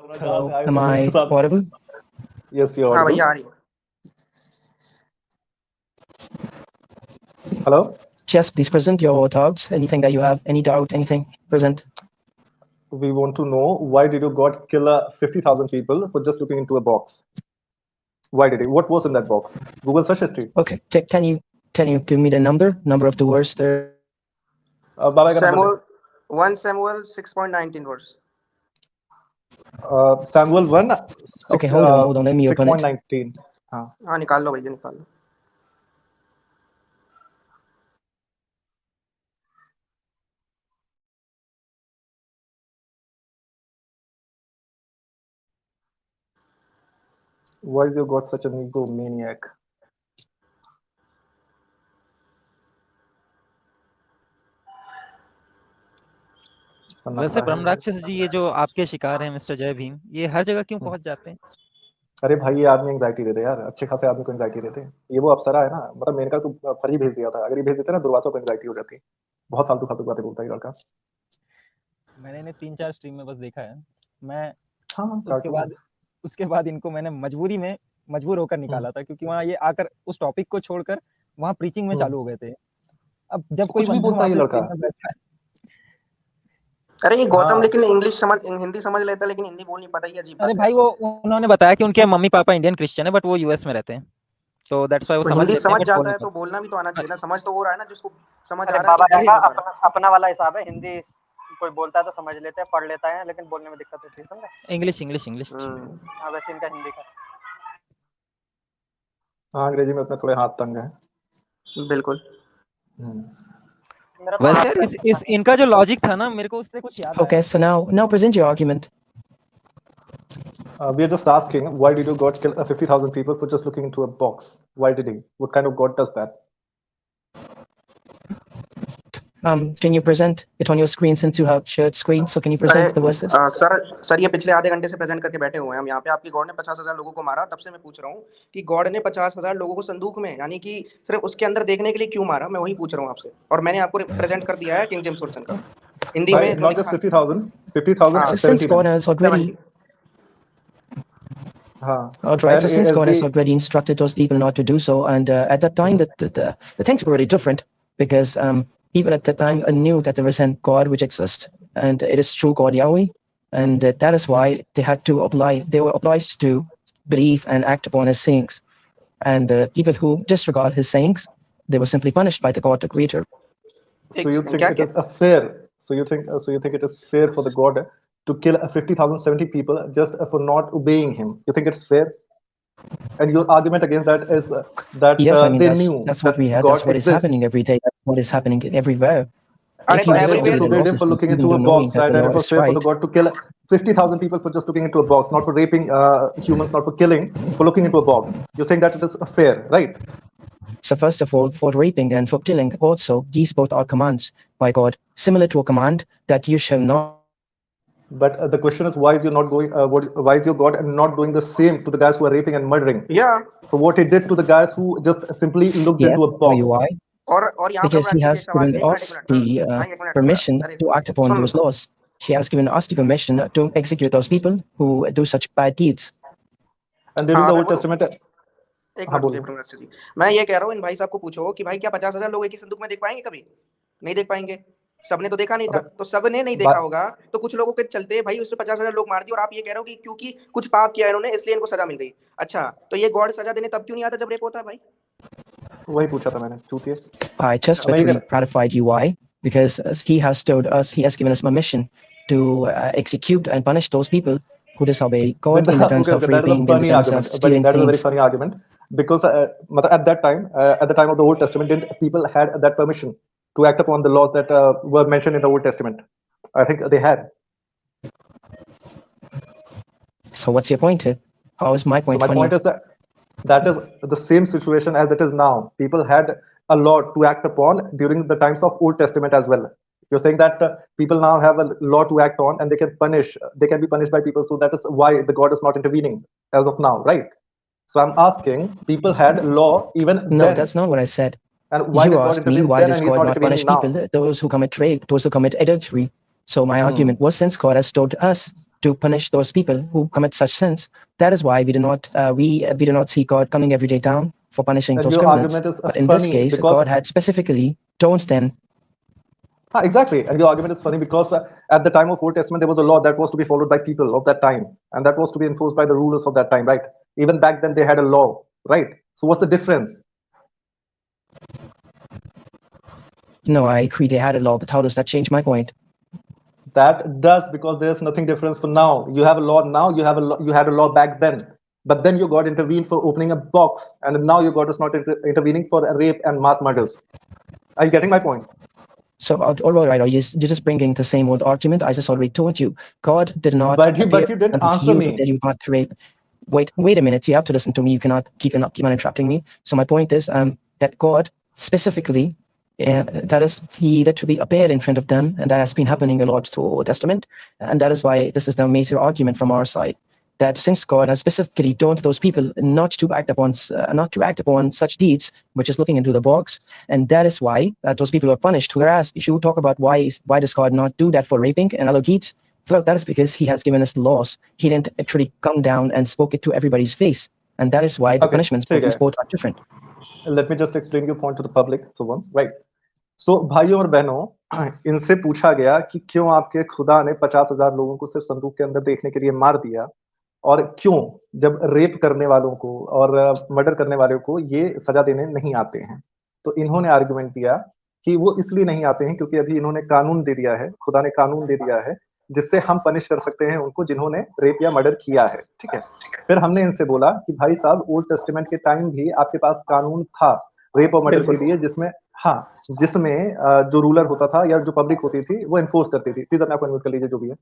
Hello, am I audible? Yes, you're हाँ audible. भैया आ रही है। Hello. Yes, please present your doubts. Anything that you have, any doubt, anything, present. We want to know why did you God kill 50,000 people for just looking into a box? Why did he? What was in that box? Google search history. Okay, can you give me the number of the words there? Baba का number Samuel 1 Samuel 6.19 verse. Samuel 1, Okay, hold on. Let me open it. 6.19. हाँ. हाँ निकाल लो भैया निकाल लो। Why is your God such an egomaniac? वैसे ब्रह्म राक्षस जी ये जो आपके शिकार हैं मिस्टर जय भीम, ये हर जगह क्यों पहुंच जाते हैं? अरे भाई ये आदमी एंग्जाइटी देते यार, अच्छे खासे आदमी को एंग्जाइटी देते। ये वो अप्सरा है ना, मतलब मेनका तो फर्जी भेज दिया था। अगर ये भेज देते ना दुर्वासा को एंग्जाइटी हो जाती। बहुत फालतू फालतू बातें बोलता है ये लड़का। मैंने इन्हें 3-4 स्ट्रीम में बस देखा है। मैं हाँ उसके बाद इनको मैंने मजबूर होकर निकाला था, क्योंकि वहाँ ये आकर उस टॉपिक को छोड़कर वहाँ प्रीचिंग में चालू हो गए थे। अब जब कोई कुछ भी बोलता है ये लड़का। अरे ये गौतम हाँ। लेकिन हिंदी समझ लेता है, लेकिन हिंदी बोल नहीं पाता। ये अजीब अरे बात भाई वो उन्होंने बताया कि उनके मम्मी पापा इंडियन क्रिश्चियन है, बट वो यूएस में रहते हैं, तो दैट्स व्हाई वो है। समझ हिंदी लेते हैं, समझ but जाता बोल है नहीं तो बोलना भी तो आना चाहिए ना। समझ तो हो रहा है ना, जिसको समझ आ अरे रहा है। बाबा तो बोल का नहीं पा रहा। अपना वाला हिसाब है। हिंदी कोई बोलता है तो समझ लेते हैं, पढ़ लेता है, लेकिन बोलने में दिक्कत होती है। समझा? इंग्लिश हाँ वैसे इनका हिंदी का। हाँ अंग्रेजी में अपने थोड़े हाथ तंग है। बिल्कुल। मेरा तो वैसे हाथ यार पैर इस इनका जो लॉजिक था ना, मेरे को उससे कुछ याद Okay, so now present your argument. We are just asking, why did you God kill 50,000 people for just looking into a box? Why did he? What kind of God does that? Can you present it on your screen since you have shared screen? So can you present the verses? Sir ये पिछले आधे घंटे से present करके बैठे हुए हैं हम यहाँ पे। आपकी गॉड ने 50,000 लोगों को मारा, तब से मैं पूछ रहा हूँ कि गॉड ने 50,000 लोगों को संदूक में, यानी कि सिर्फ उसके अंदर देखने के लिए क्यों मारा? मैं वही पूछ रहा हूँ आपसे। और मैंने आपको प्रेजेंट कर दिया है किंग जेम्स वर्जन का, हिंदी में। Not just 50,000, 50,000, हाँ, Since 70 God men. has already 70. Alright, so And since God has ASB already instructed those people not to do so, and at that time the things were really different, because people at that time knew that there was a God which exists, and it is true God Yahweh, and that is why they were obliged to believe and act upon his sayings, and people who disregard his sayings, they were simply punished by the God, the Creator. So you think it is a fair? So you think it is fair for the God to kill 50,000, 70 people just for not obeying him? You think it's fair? And your argument against that is that Yes, I mean they knew that's what that we had. God That's what is exists. happening every day. That's what is happening everywhere. अरे If तो you And they everywhere disobey the disobeyed law him for system, looking even into a though knowing box, that right? the And law it was is fair for right. the God to kill 50,000 people for just looking into a box, not for raping humans, not for killing, for looking into a box. You're saying that it is fair, right? So first of all, for raping and for killing, also, these both are commands by God, similar to a command that you shall not. But the question is, why is you not going? Why is your God not doing the same to the guys who are raping and murdering? Yeah. For what he did to the guys who just simply looked Yes, into a box. why? और यहाँ Because पर he has given us the permission to act upon those laws. He has given us the permission to execute those people who do such bad deeds. And during the Old Testament, एक minute जी, मैं ये कह रहा हूँ इन भाई साहब को पूछो कि भाई क्या 50,000 लोग एक ही संदूक में देख पाएंगे? कभी नहीं देख पाएंगे। सबने तो देखा नहीं था, तो सबने नहीं देखा होगा, तो कुछ लोगों के चलते भाई उसने 50,000 लोग मार दिए। और आप ये कह रहे हो कि क्योंकि कुछ पाप किया इन्होंने इसलिए इनको सजा मिल गई। अच्छा, तो ये गॉड सजा देने तब क्यों नहीं आता जब रेप होता है? भाई वही पूछा था मैंने, चूतिए। I just literally ratified you. Why? Because he has told us, he has given us permission to execute and punish those people who disobey God in the terms of raping, in the terms of stealing that is a very things. funny argument, because at that time, at the time of the Old Testament, didn't people had that permission to act upon the laws that were mentioned in the Old Testament? I think they had. So what's your point here? How is my point So my funny? point is that is the same situation as it is now. People had a law to act upon during the times of Old Testament as well. You're saying that people now have a law to act on, and they can be punished by people. So that is why the God is not intervening as of now, right? So I'm asking, people had law even No, then. that's not what I said. And why you did God asked me intervene why then does and he's God not not punish intervening now? people, those who commit rape, those who commit adultery. So my argument was, since God has told us to punish those people who commit such sins. That is why we do not see God coming every day down for punishing And those your criminals. argument is But in this funny case, because God had specifically told them. exactly, and your argument is funny because at the time of Old Testament there was a law that was to be followed by people of that time, and that was to be enforced by the rulers of that time, right? Even back then they had a law, right? So what's the difference? No, I agree they had a law, but how does that change my point? That does, because there's nothing difference for now. You have a law now, you had a law back then, but then your God intervened for opening a box, and now your God is not intervening for rape and mass murders. Are you getting my point? So, all right, you're just bringing the same old argument. I just already told you, God did not. But you didn't and answer you me. Did you not rape? Wait a minute. You have to listen to me. You cannot keep on interrupting me. So my point is that God specifically, that is, he literally appeared in front of them, and that has been happening a lot through Old Testament, and that is why this is the major argument from our side. That since God has specifically told those people not to act upon such deeds, which is looking into the box, and that is why those people are punished. Whereas if you talk about why does God not do that for raping and other deeds, well, that is because he has given us the laws. He didn't actually come down and spoke it to everybody's face, and that is why the punishments for these both are different. Let me just explain your point to the public for once, right? So भाइयों और बहनों, इनसे पूछा गया कि क्यों आपके खुदा ने 50,000 लोगों को सिर्फ संदूक के अंदर देखने के लिए मार दिया, और क्यों जब रेप करने वालों को और मर्डर करने वालों को ये सजा देने नहीं आते हैं। तो इन्होंने आर्गुमेंट दिया कि वो इसलिए नहीं आते हैं क्योंकि अभी इन्होंने कानून दे दिया है, खुदा ने कानून दे दिया है जिससे हम पनिश कर सकते हैं उनको जिन्होंने रेप या मर्डर किया है, ठीक है। फिर हमने इनसे बोला कि भाई साहब, ओल्ड टेस्टामेंट के टाइम भी आपके पास कानून था रेप और मर्डर के लिए, जिसमें जो रूलर होता था या जो पब्लिक होती थी वो एनफोर्स करती थी। प्लीज अपने आप अनम्यूट कर लीजिए, जो भी है।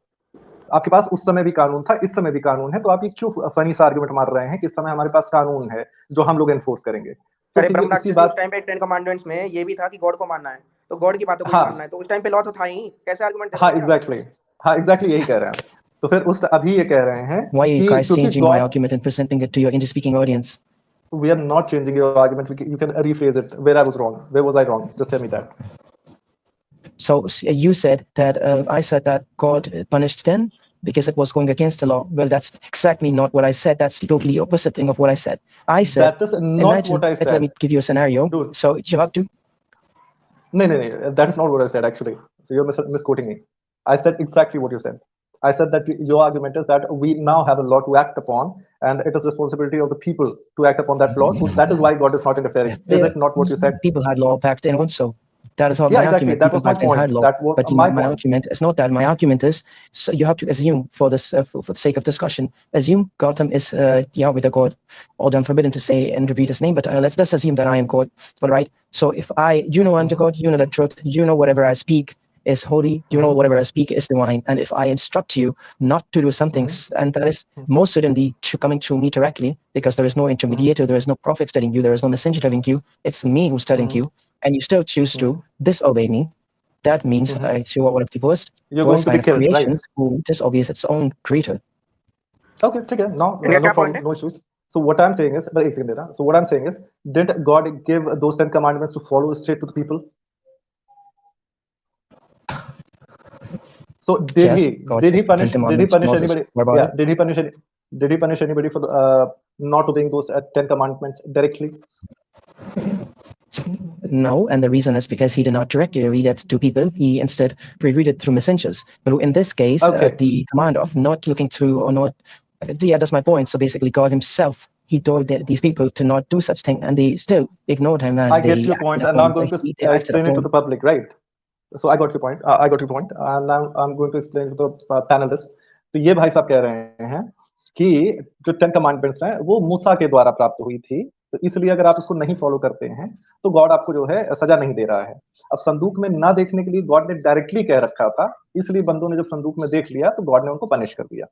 आपके पास उस समय भी कानून था, इस समय भी कानून है, तो आप ये क्यों फनी सा आर्गुमेंट मार रहे हैं कि इस समय हमारे पास कानून है जो हम लोग एनफोर्स करेंगे। तो अरे फिर ब्रह्म इसी उस बात टाइम पे 10 कमांडमेंट्स में ये भी था कि गॉड को मानना है, तो गॉड की बातों को भी मानना है, तो उस टाइम पे लॉ तो था ही, कैसे आर्गुमेंट दे रहे हैं? हाँ एग्जैक्टली यही कह रहे हैं। तो फिर अभी ये कह रहे हैं Why are you कि guys क्योंकि changing my argument and presenting it to your English-speaking audience? We are not changing your argument. You can rephrase it. Where I was wrong. Where was I wrong? Just tell me that. So you said that I said that God punished sin because it was going against the law. Well, that's exactly not what I said. That's the totally opposite thing of what I said. I said that is not what I said. Let me give you a scenario. Dude. So you have to. No. That is not what I said actually. So you're misquoting me. I said exactly what you said. I said that your argument is that we now have a law to act upon, and it is responsibility of the people to act upon that law. So that is why God is not interfering. Is it not what you said? People had law back then also. That is all Yeah, my exactly. argument. That was my point. That was but my my point. argument is not that. My argument is, so you have to assume for this, for the sake of discussion, assume Gowtham is Yahweh the God. Although I'm forbidden to say and repeat his name, but let's assume that I am God. All right. So if you know I'm the God, you know the truth, you know whatever I speak is holy, you know whatever I speak is divine, and if I instruct you not to do something, and that is most certainly coming through me directly, because there is no intermediator, there is no prophet telling you, there is no messenger telling you, it's me who's telling you, and you still choose to disobey me, that means you are one of the worst line of creations who disobeys its own creator. Okay, okay, no problem, no issues. So what I'm saying is, did God give those 10 commandments to follow straight to the people? So did he punish anybody? Yeah, did he punish anybody for not obeying those 10 commandments directly? No, and the reason is because he did not directly read it to people. He instead read it through messengers. But in this case, the command of not looking through or not, that's my point. So basically, God himself, he told these people to not do such thing, and they still ignored him. And I get your point, and now I'm going to explain it to the public, right? So I got your point. And now I'm going to explain to the panelists. तो ये भाई साहब कह रहे हैं कि जो 10 commandments हैं वो मूसा के द्वारा प्राप्त हुई थी, तो इसलिए अगर आप उसको नहीं फॉलो करते हैं तो गॉड आपको जो है सजा नहीं दे रहा है। अब संदूक में ना देखने के लिए गॉड ने डायरेक्टली कह रखा था, इसलिए बंदों ने जब संदूक में देख लिया तो गॉड ने उनको पनिश कर दिया।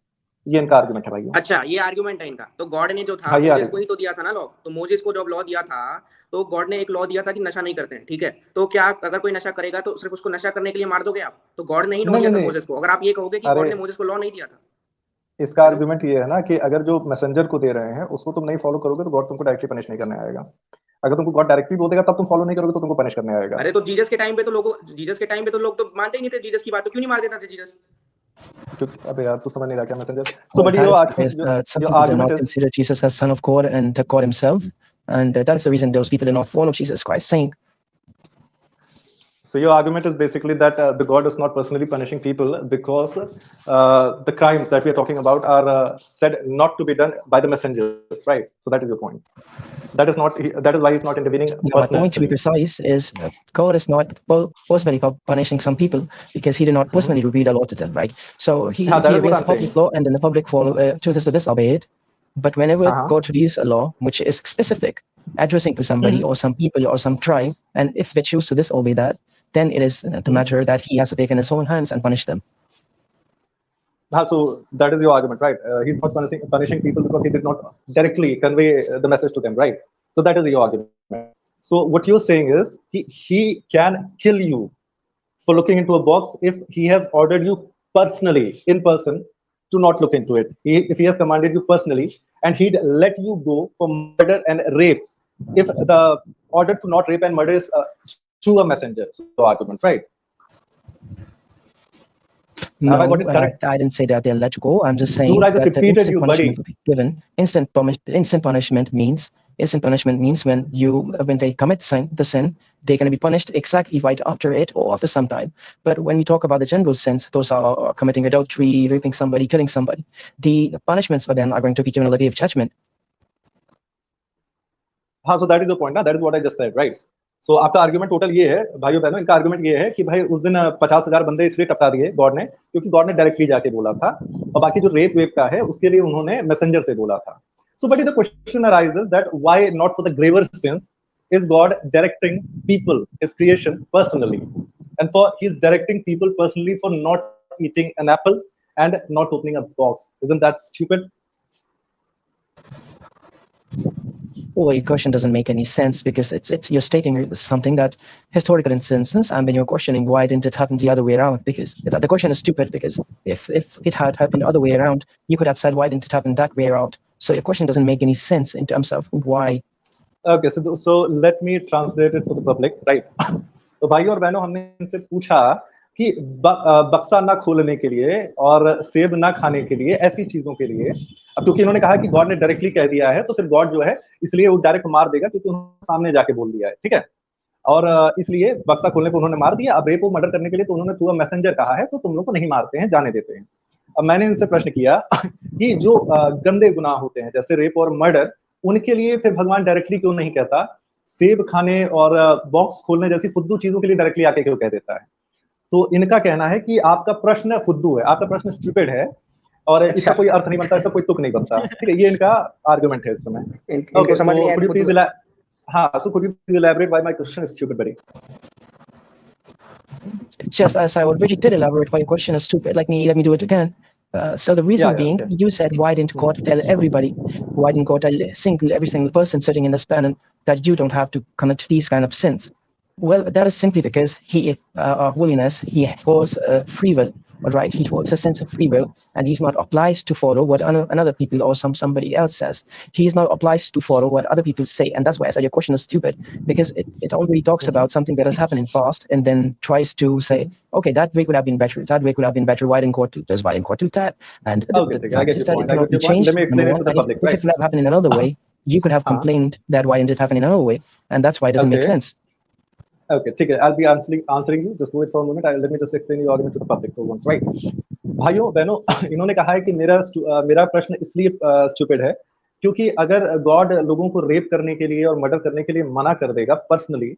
ये इनका आर्गुमेंट है भाई। अच्छा, ये आर्गुमेंट है इनका। तो गॉड ने जो था मोजेस को ही तो दिया था ना लॉ, तो मोजेस को जब लॉ दिया था तो गॉड ने एक लॉ दिया था कि नशा नहीं करते हैं, ठीक है। तो क्या अगर कोई नशा करेगा तो सिर्फ उसको नशा करने के लिए मार दोगे आप? तो गॉड ने ही लॉ दिया था मोजेस को। अगर आप ये कहोगे कि गॉड ने मोजेस को लॉ नहीं दिया था, इसका आर्गुमेंट ये है ना कि अगर जो मैसेंजर को दे रहे हैं उसको तुम नहीं फॉलो करोगे तो गॉड तुमको डायरेक्टली पनिश नहीं करने आएगा। अगर तुमको गॉड डायरेक्टली बोल देगा तब तुम फॉलो नहीं करोगे तो तुमको पनिश करने आएगा। अरे तो जीसस के टाइम पे तो लोग तो मानते ही नहीं थे जीसस की बात, तो क्यों नहीं मार देता था जीसस? क्योंकि अबे यार तू समझ नहीं रहा क्या messenger. So Well, but that your is argument, because some your people do argument not is, consider Jesus as Son of God and God Himself, and that is the reason those people do not follow Jesus Christ, saying, so your argument is basically that the God is not personally punishing people because the crimes that we are talking about are said not to be done by the messengers, right? So that is your point. That is not. That is why he's not intervening "No, my point, to be personally. precise, is God is not personally punishing some people because He did not personally reveal the law to them, right? So He Yeah, that is what reveals I'm the public saying. law, and then the public chooses to disobey it. But whenever Uh-huh. God reveals a law which is specific, addressing to somebody or some people or some tribe, and if they choose to disobey that, then it is the matter that He has to take in His own hands and punish them. So that is your argument, right? He's not punishing people because he did not directly convey the message to them, right? So that is your argument. So what you're saying is he can kill you for looking into a box if he has ordered you personally, in person, to not look into it. If he has commanded you personally, and he'd let you go for murder and rape, if the order to not rape and murder is through a messenger. So your argument, right? No, Have I got it correct? I didn't say that they'll let you go. I'm just saying Dude, I just that the repeated instant you, punishment buddy. will be given. Instant punishment means when they commit the sin, they're going to be punished exactly right after it or after some time. But when we talk about the general sins, those are committing adultery, raping somebody, killing somebody. The punishments for them are going to be given on the day of judgment. हाँ, so that is the point ना, that is what I just said, right? So आपका argument total ये है भाइयों बहनों, इनका argument ये है कि भाई उस दिन 50,000 बंदे इसलिए टपका दिए गॉड ने क्योंकि गॉड ने डायरेक्टली जाके बोला था, और बाकी जो रेप वेप का है उसके लिए उन्होंने मैसेंजर से बोला था. So but the question arises that why not for the graver sins is God directing people, his creation, personally, and for he's directing people personally for not eating an apple and not opening a box. Isn't that stupid? Well, your question doesn't make any sense because it's you're stating something that historical instances, and then you're questioning why didn't it happen the other way around? Because the question is stupid. Because if it had happened the other way around, you could have said why didn't it happen that way around? So your question doesn't make any sense in terms of why. Okay, so let me translate it for the public, right? तो भाई और बहनों, हमने इनसे पूछा कि बक्सा ना खोलने के लिए और सेब ना खाने के लिए, ऐसी चीजों के लिए, अब क्योंकि इन्होंने कहा कि गॉड ने डायरेक्टली कह दिया है, तो फिर गॉड जो है इसलिए वो डायरेक्ट मार देगा क्योंकि उन्होंने सामने जाके बोल दिया है, ठीक है? और इसलिए बक्सा खोलने पे उन्होंने मार दिया. अब रेप और मर्डर करने के लिए तो उन्होंने थ्रू अ मैसेंजर कहा है, तो तुम लोग को नहीं मारते हैं, जाने देते हैं. अब मैंने इनसे प्रश्न किया कि जो गंदे गुनाह होते हैं जैसे रेप और मर्डर, उनके लिए फिर भगवान डायरेक्टली क्यों नहीं कहता? सेब खाने और बॉक्स खोलने जैसी फुद्दू चीजों के लिए डायरेक्टली आके क्यों कह देता है? तो इनका कहना है कि आपका प्रश्न फुद्दू है, आपका प्रश्न स्टूपिड है और इसका कोई अर्थ नहीं बनता, इसका कोई तुक नहीं बनता. ठीक है, ये इनका आर्गुमेंट है इस समय. इनको समझ नहीं आया could you please could you please elaborate why my question is stupid, buddy? Just as I already did elaborate why your question is stupid, let me do it again. So the reason being, okay. you said, why didn't God tell everybody? Why didn't God tell every single person sitting in this panel that you don't have to commit these kind of sins? Well, that is simply because he, holiness, he holds free will, right? He holds a sense of free will, and he's not obliged to follow what another people or somebody else says. He is not obliged to follow what other people say, and that's why I said your question is stupid, because it already talks about something that has happened in the past, and then tries to say, okay, that way would have been better. That way could have been better. Why didn't God do this? Why didn't God do that? And Okay, I get your point. Let me explain it to the public. If it would have happened in another way, you could have complained that why didn't it happen in another way, and that's why it doesn't make sense. Okay, ठीक है. I'll be answering you. Just wait for a moment. Let me just explain your argument to the public for once, right? भाइयों बहनों, इन्होंने कहा है कि मेरा प्रश्न इसलिए स्टूपिड है क्योंकि अगर गॉड लोगों को रेप करने के लिए और मर्डर करने के लिए मना कर देगा पर्सनली,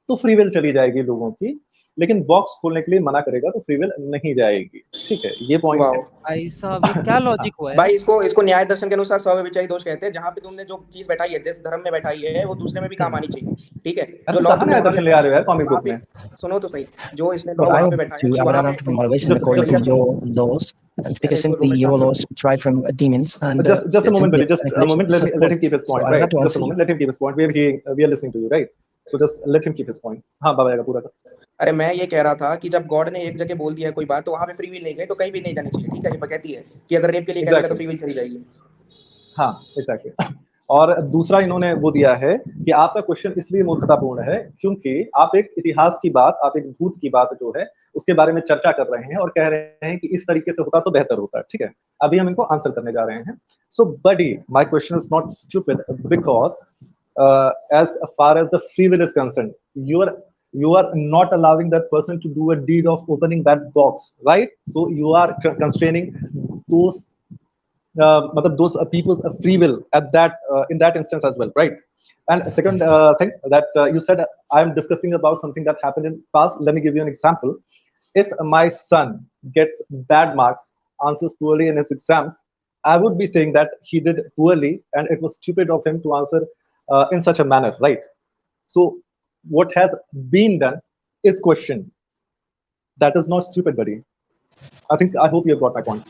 तो फ्री विल चली जाएगी लोगों की, लेकिन बॉक्स खोलने के लिए मना करेगा तो फ्री विल नहीं जाएगी. ठीक है, ये पॉइंट है. भाई साहब, ये क्या लॉजिक हुआ है? भाई इसको न्याय दर्शन के अनुसार स्वव्यभिचारी दोष कहते हैं. जहाँ पे तुमने जो चीज बैठाई है, जिस धर्म में बैठाई है, वो दूसरे में भी काम आनी चाहिए. ठीक है, जो लॉ तुमने वहां पे ले आ रहे हो यार कॉमिक बुक में, सुनो तो सही, जो इसने लॉ वहां पे बैठाया कि वहां पे motivation according to your laws, because simply your laws tried from demons. And just a moment, buddy. Just a moment. Let him keep his point, right? Just a moment. Let him keep his point. We are listening to you, right? So just let him keep his point. हाँ, बाबा का पूरा. अरे मैं ये कह रहा था कि जब गॉड ने एक जगह बोल दिया है कोई बात, तो वहां पे फ्री विल नहीं गई, तो कहीं भी नहीं जानी चाहिए. ठीक है, ये कहती है कि अगर रेप के लिए कहेगा तो फ्री विल चली जाएगी. हाँ, एग्जैक्टली. और दूसरा इन्होंने वो दिया है कि आपका क्वेश्चन इसलिए मूर्खतापूर्ण है क्योंकि आप एक इतिहास की बात, आप एक भूत की बात जो है उसके बारे में चर्चा कर रहे हैं और कह रहे हैं कि इस तरीके से होता तो बेहतर होता। ठीक है, अभी हम इनको आंसर करने जा रहे हैं। So buddy, my question is not stupid because as far as the free will is concerned, you are not allowing that person to do a deed of opening that box, right? So you are constraining those those people's free will at that in that instance as well, right? And second thing that you said, I am discussing about something that happened in past. Let me give you an example. If my son gets bad marks, answers poorly in his exams, I would be saying that he did poorly and it was stupid of him to answer in such a manner, right? So what has been done is questioned. That is not stupid, buddy. I hope you have got my point.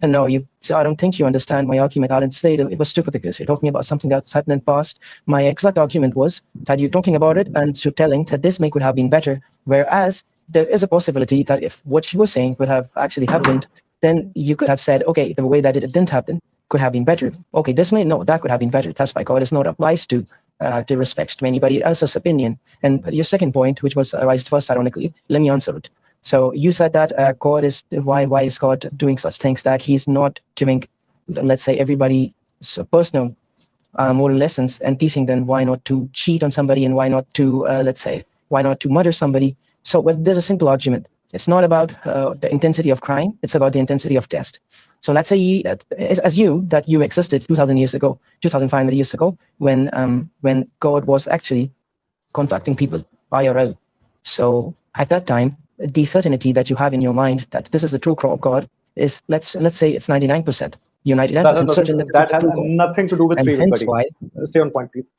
And no, so I don't think you understand my argument. I didn't say that it was stupid because you're talking about something that's happened in the past. My exact argument was that you're talking about it and you're telling that this could have been better, whereas there is a possibility that if what you were saying would have actually happened, then you could have said, okay, the way that it didn't happen could have been better. Okay, that could have been better. That's why God is not obliged to respect to anybody else's opinion. And your second point, which was raised first, ironically, let me answer it. So you said that God is why is God doing such things, that He's not giving, let's say, everybody personal moral lessons and teaching them why not to cheat on somebody and why not to why not to murder somebody. So well, there's a simple argument. It's not about the intensity of crime; it's about the intensity of test. So let's say that you existed 2,000 years ago, 2,500 years ago, when God was actually contacting people IRL. So at that time, the certainty that you have in your mind that this is the true God is let's say it's 99%. You're 99% certain that has nothing to do with free will, buddy. Why, stay on point, please.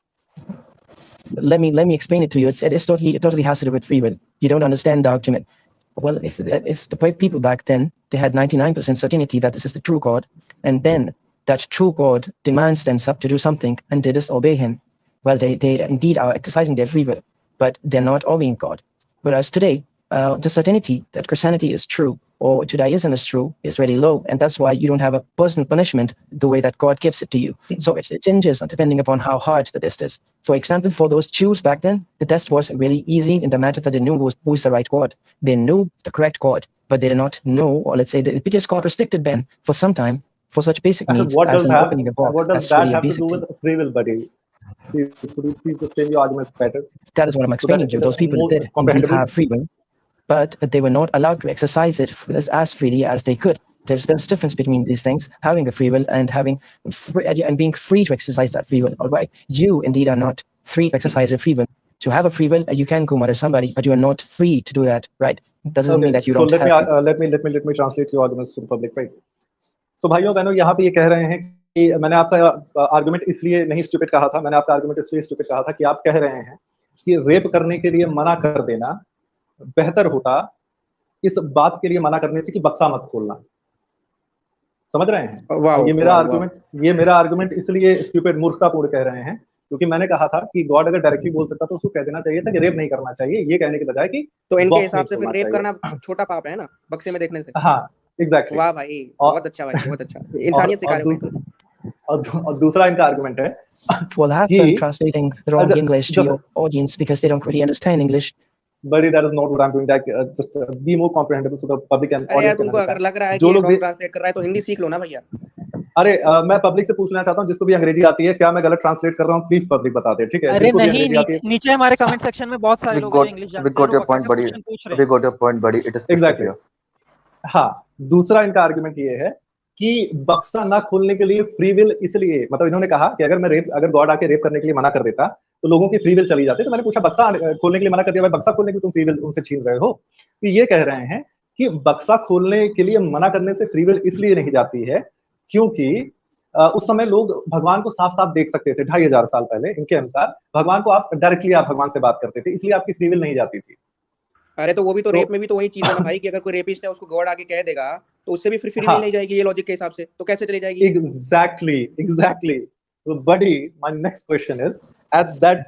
Let me explain it to you. It totally has to do with free will. You don't understand the argument. Well, if the people back then, they had 99% certainty that this is the true God, and then that true God demands them to do something and they disobey Him. Well, they indeed are exercising their free will, but they're not obeying God. Whereas today, the certainty that Christianity is true or Judaism is true is really low, and that's why you don't have a personal punishment the way that God gives it to you. So it changes depending upon how hard the test is. For example, for those Jews back then, the test was really easy in the matter that they knew who is the right God. They knew the correct God, but they did not know, or let's say, because God restricted them for some time for such basic needs as an opening a box. What does that have to do with free will, buddy? Please, could you please explain your arguments better? That is what I'm explaining to you. Those people did indeed have free will, but they were not allowed to exercise it as freely as they could. There's a difference between these things, having a free will and being free to exercise that free will. All right, you indeed are not free to exercise a free will. To have a free will, you can go murder somebody, but you are not free to do that, right? It doesn't mean that you don't have. Let me translate your arguments to the public, right? So भाइयों बहनों, यहाँ पे ये कह रहे हैं कि मैंने आपका आर्गुमेंट इसलिए नहीं स्टूपिड कहा था, मैंने आपका आर्गुमेंट इसलिए स्टूपिड कहा था कि आप कह रहे हैं कि रेप करने के लिए मना कर देना बेहतर होता इस बात के लिए मना करने से कि बक्सा मत खोलना। समझ रहे हैं? ये मेरा आर्गुमेंट इसलिए स्टूपिड, मूर्खतापूर्ण कह रहे हैं क्योंकि मैंने कहा था कि गॉड अगर डायरेक्टली बोल सकता तो उसको कह देना चाहिए था कि रेप नहीं करना चाहिए, ये कहने के बजाय कि तो इनके हिसाब से फिर रेप करना छोटा पाप है ना, बक्से में देखने से। हाँ, एग्जैक्टली। वाह भाई, बहुत अच्छा भाई, बहुत अच्छा। इंसानियत सिखा रहे हो। और दूसरा इनका आर्गुमेंट है, we'll have fun translating the wrong English to your audience because they don't really understand English. But that is not what I'm doing. That just be more comprehensible so the public and audience can understand. अगर लग रहा है कि wrong translate कर रहा है तो हिंदी सीख लो ना भैया। अरे मैं पब्लिक से पूछना चाहता हूँ जिसको भी अंग्रेजी आती है, क्या मैं गलत ट्रांसलेट कर रहा हूँ? प्लीज पब्लिक बता दे, ठीक है? अरे नहीं, नीचे हमारे कमेंट सेक्शन में बहुत सारे लोग इंग्लिश जानते हैं। We got your point, buddy. It is exactly. हाँ, दूसरा इनका आर्गुमेंट ये है कि बक्सा ना खोलने के लिए फ्री विल, इसलिए मतलब इन्होंने कहा कि अगर गॉड आके रेप करने के लिए मना कर देता तो लोगों की फ्री विल चली जाती। तो मैंने पूछा बक्सा खोलने के लिए मना कर दिया, भाई बक्सा खोलने के लिए तुम फ्री विल उनसे छीन रहे हो। तो ये कह रहे हैं कि बक्सा खोलने के लिए मना करने से फ्री विल इसलिए नहीं जाती है क्योंकि उस समय लोग भगवान को साफ साफ देख सकते थे। 2500 साल पहले इनके अनुसार भगवान को आप डायरेक्टली आप भगवान से बात करते थे, इसलिए आपकी फ्री विल नहीं जाती थी। अरे तो वो भी तो रेप में भी तो वही चीज है ना भाई कि अगर कोई रेपिस्ट है उसको गॉड आके कह देगा तो उससे भी फ्री विल नहीं जाएगी, ये लॉजिक के हिसाब से तो कैसे चली जाएगी? Exactly. So buddy, my next question is, at that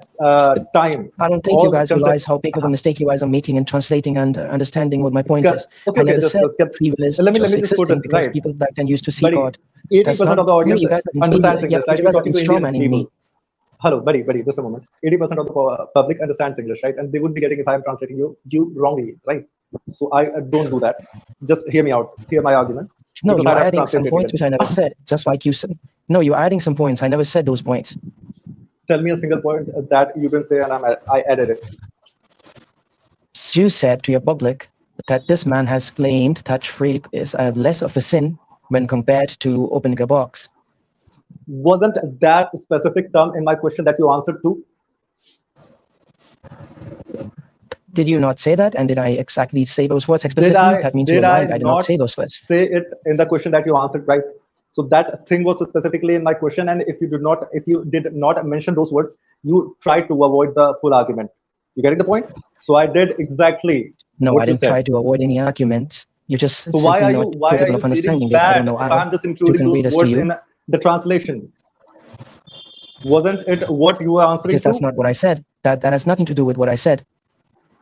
time, I don't think you guys realize how big of a mistake you guys are making in translating and understanding what my point is. Okay, I never said free will is just existing because people back then used to see God. 80% of the audience understands English. You guys are strawmanning me. Hello, buddy, just a moment. 80% of the public understands English, right? And they would be getting if I am translating you wrongly, right? So I don't do that. Just hear me out. Hear my argument. No, Because you're I'd have adding some translated points it. which I never said. Just like you said. No, you're adding some points. I never said those points. Tell me a single point that you can say, and I added it. You said to your public that this man has claimed that rape is less of a sin when compared to opening a box. Wasn't that specific term in my question that you answered to? Did you not say that? And did I exactly say those words explicitly? That means you lied. I did not say those words. Say it in the question that you answered, right? So that thing was specifically in my question, and if you did not mention those words, you tried to avoid the full argument. You getting the point? So I did exactly. No, I didn't try to avoid any argument. You just so why are you feeling bad if I'm just including those words in the translation? Wasn't it what you were answering because that's not what I said. That has nothing to do with what I said.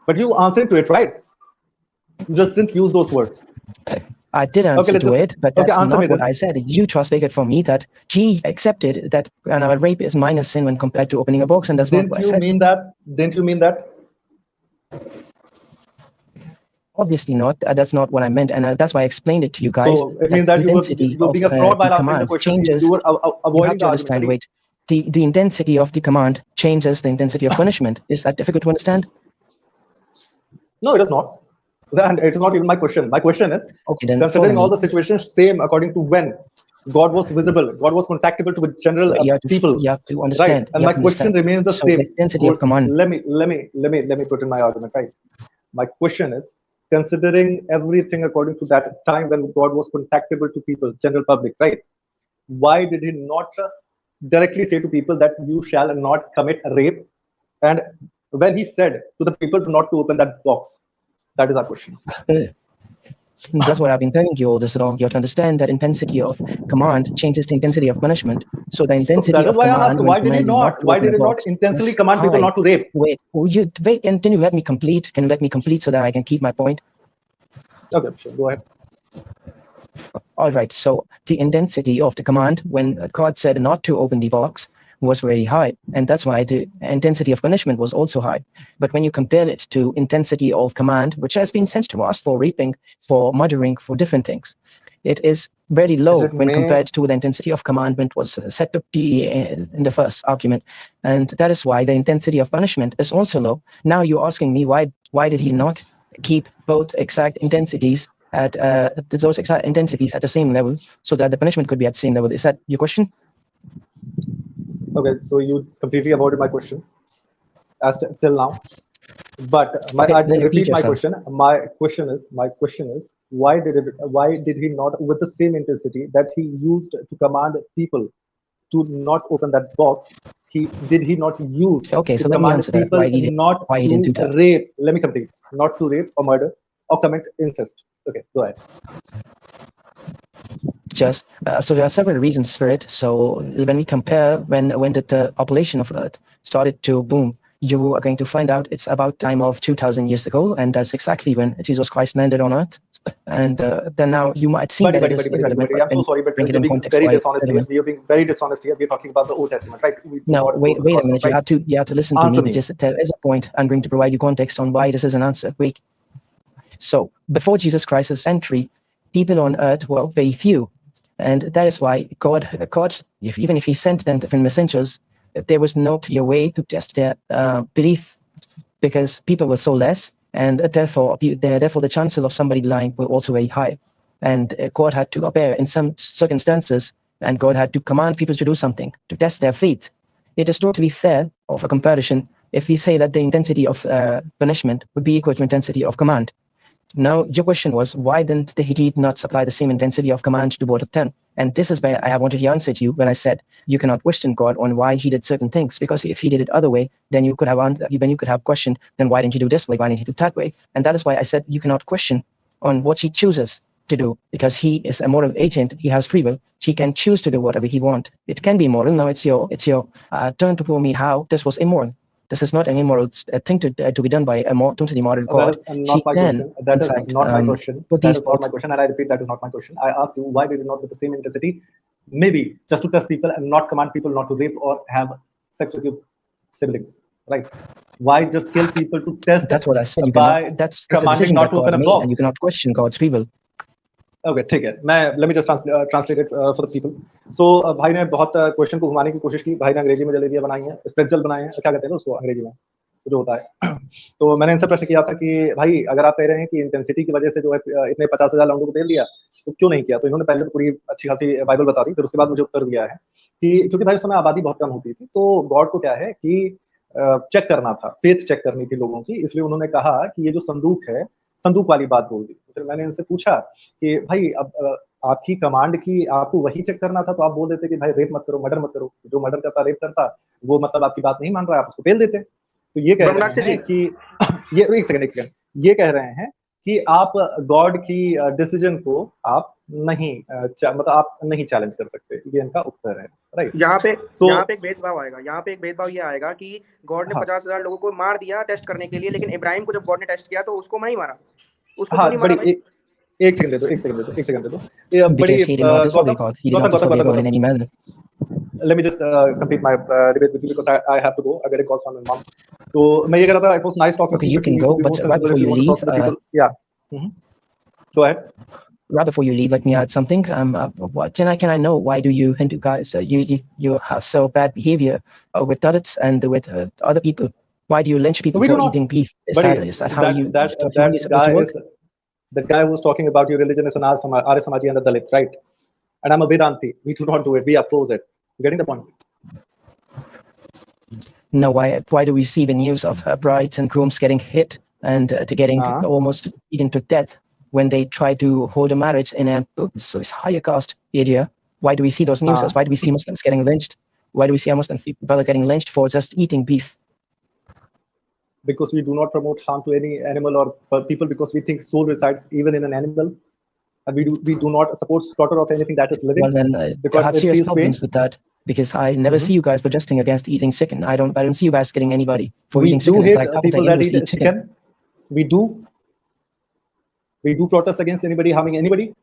But you answered to it, right? You just didn't use those words. I did answer to it, but that's not what I said. You translated for me that he accepted that rape is minor sin when compared to opening a box, and that's not what I said. Didn't you mean that? Obviously not. That's not what I meant, and that's why I explained it to you guys. So it means that you're being a fraud by answering the question. You were avoiding the argument. Wait, the intensity of the command changes the intensity of punishment. Is that difficult to understand? No, it is not. And it is not even my question. My question is, okay, then considering all the situations, same according to when God was visible, God was contactable to general people. You have to understand. Right? And my question remains the same. The intensity of command. Let me put in my argument. Right. My question is, considering everything according to that time when God was contactable to people, general public, right? Why did he not directly say to people that you shall not commit rape? And when he said to the people not to open that box, that is our question. That's what I've been telling you all this long. You have to understand that intensity of command changes the intensity of punishment. So the intensity of command. Why did he not intensely command people not to rape? Wait, and then you let me complete. Can you let me complete so that I can keep my point? Okay, sure. Go ahead. All right. So the intensity of the command when God said not to open the box was very high, and that's why the intensity of punishment was also high. But when you compare it to intensity of command, which has been sent to us for raping, for murdering, for different things, it is very low when compared to the intensity of commandment was set to be in the first argument, and that is why the intensity of punishment is also low. Now you're asking me why did he not keep both exact intensities at those exact intensities at the same level so that the punishment could be at the same level? Is that your question? Okay, so you completely avoided my question as till now. But I repeat my question. My question is, why did he not, with the same intensity that he used to command people to not open that box, did he not use okay, so to let me answer that. Why he didn't do that? Rape? Let me complete. Not to rape or murder or commit incest. Okay, go ahead. So there are several reasons for it. So when we compare when the population of Earth started to boom, you are going to find out it's about time of 2,000 years ago, and that's exactly when Jesus Christ landed on Earth. And then now you might see that it is irrelevant. I'm so sorry, but you're being very dishonest here. You're being very dishonest here. We're talking about the Old Testament, right? No, wait a minute. Right? You have to listen to me. There is a point. I'm going to provide you context on why this is an answer. Wait. So before Jesus Christ's entry, people on Earth were very few. And that is why God, even if he sent them different messengers, there was no clear way to test their belief because people were so less, and therefore the chances of somebody lying were also very high. And God had to appear in some circumstances, and God had to command people to do something to test their faith. It is totally fair of a comparison if we say that the intensity of punishment would be equal to intensity of command. Now, your question was, why didn't he not supply the same intensity of command to both of them? And this is where I wanted to answer to you when I said you cannot question God on why he did certain things, because if he did it other way, then you could have questioned, then why didn't he do this way? Why didn't he do that way? And that is why I said you cannot question on what he chooses to do, because he is a moral agent. He has free will. He can choose to do whatever he wants. It can be moral. Now it's your turn to prove me how this was immoral. This is not an immoral thing to be done by a totally moral God. That is not my question. That is not my question. That is not my question. And I repeat, that is not my question. I ask you, why did it not with the same intensity? Maybe just to test people and not command people not to rape or have sex with your siblings, right? Why just kill people to test? That's what I said. You by cannot, that's a commanding decision not that to open God a made, box. and you cannot question God's people. Okay, ठीक है. let me just translate it for the people. So भाई ने बहुत question को घुमाने की कोशिश की. भाई ने अंग्रेजी में जलेबियां बनाई हैं, स्पेंचल बनाए हैं, क्या कहते हैं उसको अंग्रेजी में, जो होता है. तो मैंने इनसे प्रश्न किया था कि भाई अगर आप कह रहे हैं कि इंटेंसिटी की वजह से जो है इतने 50,000 लोगों को तेल दिया, तो क्यों नहीं किया? तो इन्होंने पहले तो पूरी अच्छी खासी बाइबल बता दी, फिर उसके बाद मुझे उत्तर दिया है कि क्योंकि भाई उस समय आबादी बहुत कम होती थी, तो गॉड को क्या है कि चेक करना था, फेथ चेक करनी थी लोगों की, इसलिए उन्होंने कहा कि ये जो संदूक है, संदूक वाली बात बोल दी. फिर मैंने इनसे पूछा कि भाई अब आपकी कमांड की आपको वही चेक करना था, तो आप बोल देते कि भाई रेप मत करो, मर्डर मत करो. जो मर्डर करता, रेप करता, वो मतलब आपकी बात नहीं मान रहा है, आप उसको पेल देते. तो ये कह रहे हैं कि ये एक सेकंड ये कह रहे हैं कि आप गॉड की डिसीजन को आप नहीं मतलब आप नहीं चैलेंज कर सकते. ये इनका उत्तर है, राइट? यहाँ पे एक भेदभाव आएगा. यहाँ पे एक भेदभाव ये आएगा कि गॉड ने 50,000 लोगों को मार दिया टेस्ट करने के लिए, लेकिन इब्राहिम को जब गॉड ने टेस्ट किया तो उसको नहीं मारा. उसको क्यों नहीं मारा भाई? एक सेकंड दे दो. ये बड़ी Gautam, let me just complete my debate with you because I have to go. I get a call from my mom. So मैं ये कह रहा था, it was nice talking to you. You can go, but right before you leave, yeah. Go ahead. Right before you leave, let me add something. What can I know? Why do you Hindu guys you have so bad behavior with Dalits and with other people? Why do you lynch people for eating beef? Is that how you? That guy who was talking about your religion is an Arya Samaji and the Dalits, right? And I'm a Vedanti. We do not do it. We oppose it. You getting the point? No. Why do we see the news of brides and grooms getting hit and getting almost beaten to death when they try to hold a marriage in a higher caste area? Why do we see those news? Why do we see Muslims getting lynched? Why do we see Muslim people getting lynched for just eating beef? Because we do not promote harm to any animal or people, because we think soul resides even in an animal, and we do not support slaughter of anything that is living. Well, then I have serious problems with that, because I never see you guys protesting against eating chicken. I don't see you guys getting anybody for eating chicken. We do hate people that eat chicken. We do protest against anybody harming anybody.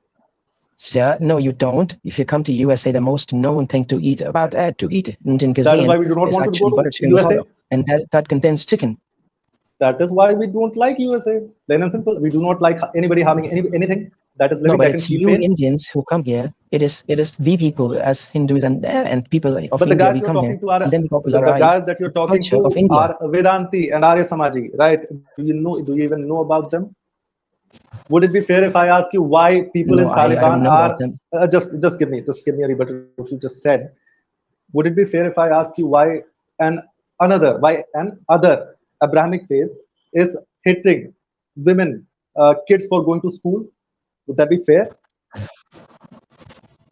Yeah, no, you don't. If you come to USA, the most known thing to eat in cuisine, that is why we do not want to go butter to chicken USA. And that contains chicken. That is why we don't like USA. Plain and simple. We do not like anybody harming anything that is living. No, but it's you Indians who come here. It is the people as Hindus and people of but India. We come here, and then we popularize the guys that you're talking to of India. are Vedanti and Arya Samaji, right? Do you even know about them? Would it be fair if I ask you why people in Taliban are just give me a rebuttal to what you just said? Would it be fair if I ask you why an other Abrahamic faith is hitting women, kids for going to school? Would that be fair?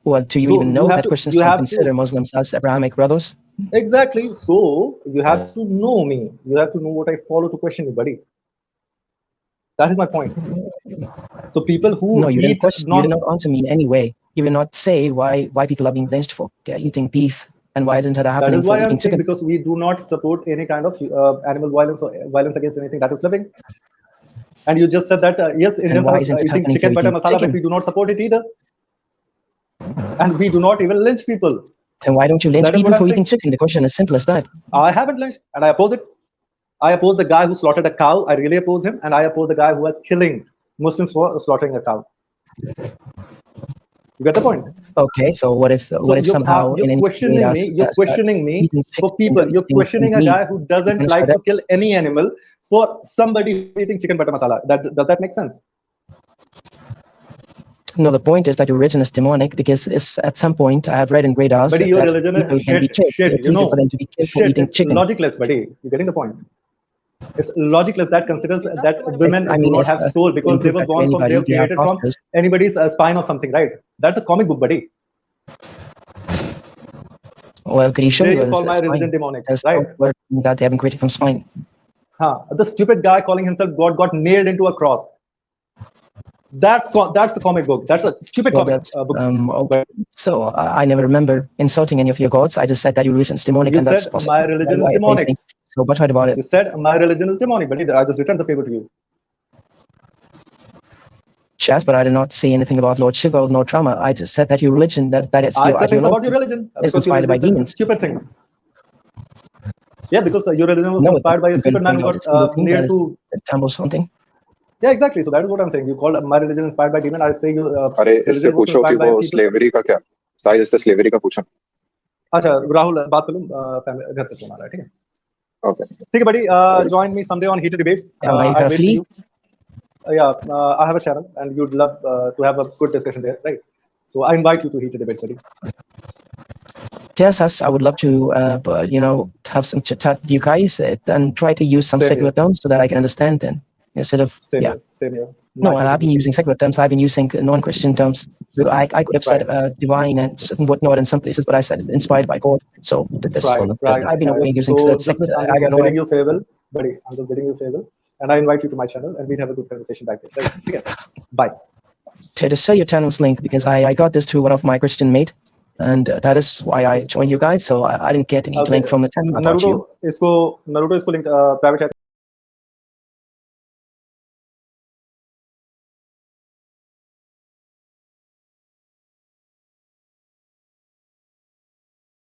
Well, do you even know that Christians don't consider Muslims as Abrahamic brothers? Exactly. So you have to know me. You have to know what I follow to question you, buddy. That is my point. So people who you didn't question. You did not answer me in any way. You did not say why people are being lynched for eating beef, and why isn't that happening? That is why I'm saying chicken? Because we do not support any kind of animal violence or violence against anything that is living. And you just said that yes, Indians are eating chicken butter masala, but we do not support it either. And we do not even lynch people. Then why don't you lynch people for eating chicken? The question is simple as that. I haven't lynched, and I oppose it. I oppose the guy who slaughtered a cow. I really oppose him. And I oppose the guy who are killing Muslims for slaughtering a cow. You get the point? Okay, so what if somehow you're questioning me for people. You're questioning a guy who doesn't like to kill any animal for somebody eating chicken butter masala. Does that make sense? No, the point is that your religion is demonic, because at some point I have read in Great Hours that your religion is shit. It's easy for them to be killed for eating chicken. Logicless, buddy. You're getting the point. It's logicless that considers that women do not have soul because they were born from, they were created from anybody's spine or something, right? That's a comic book, buddy. Well, can you show me you call my religion demonic, right? That they haven't created from spine. The stupid guy calling himself God got nailed into a cross. That's a comic book. That's a stupid comic book. So I never remember insulting any of your gods. I just said that your religion is demonic. You said my religion is demonic. So what about it? You said my religion is demonic, but I just returned the favor to you. Yes, but I did not say anything about Lord Shiva or Lord Rama. I just said that your religion, that is I said things about your religion. Is inspired by demons. Stupid things. Yeah, because your religion was No, inspired by a stupid man who you got think near that is to. the temple something. Yeah, exactly. So that is what I'm saying. You call my religion inspired by demon. I say you. अरे इससे religion was पूछो कि inspired by वो people. Slavery का क्या size इससे slavery का पूछो अच्छा राहुल बात करूँ घर से फोन आ रहा है ठीक है ओके ठीक है buddy join me someday on heated debates Am I I'll wait for free? you I have a channel and you'd love to have a good discussion there right so I invite you to heated debates buddy. Yes, I would love to, but have some chat with you guys and try to use some Same secular here. terms so that I can understand them instead of Same here. No, Nice I've been using secular terms. I've been using non-Christian terms. I could have said divine and whatnot in some places, but I said inspired by God. So this right. I've been avoiding using so secular. I'm just bidding you farewell buddy I'm just bidding you farewell and I invite you to my channel and we'd have a good conversation back there right okay bye To share your channel's link because I got this through one of my Christian mate and that is why I joined you guys. So I didn't get any link from the channel. I thought you Naruto इसको link private chat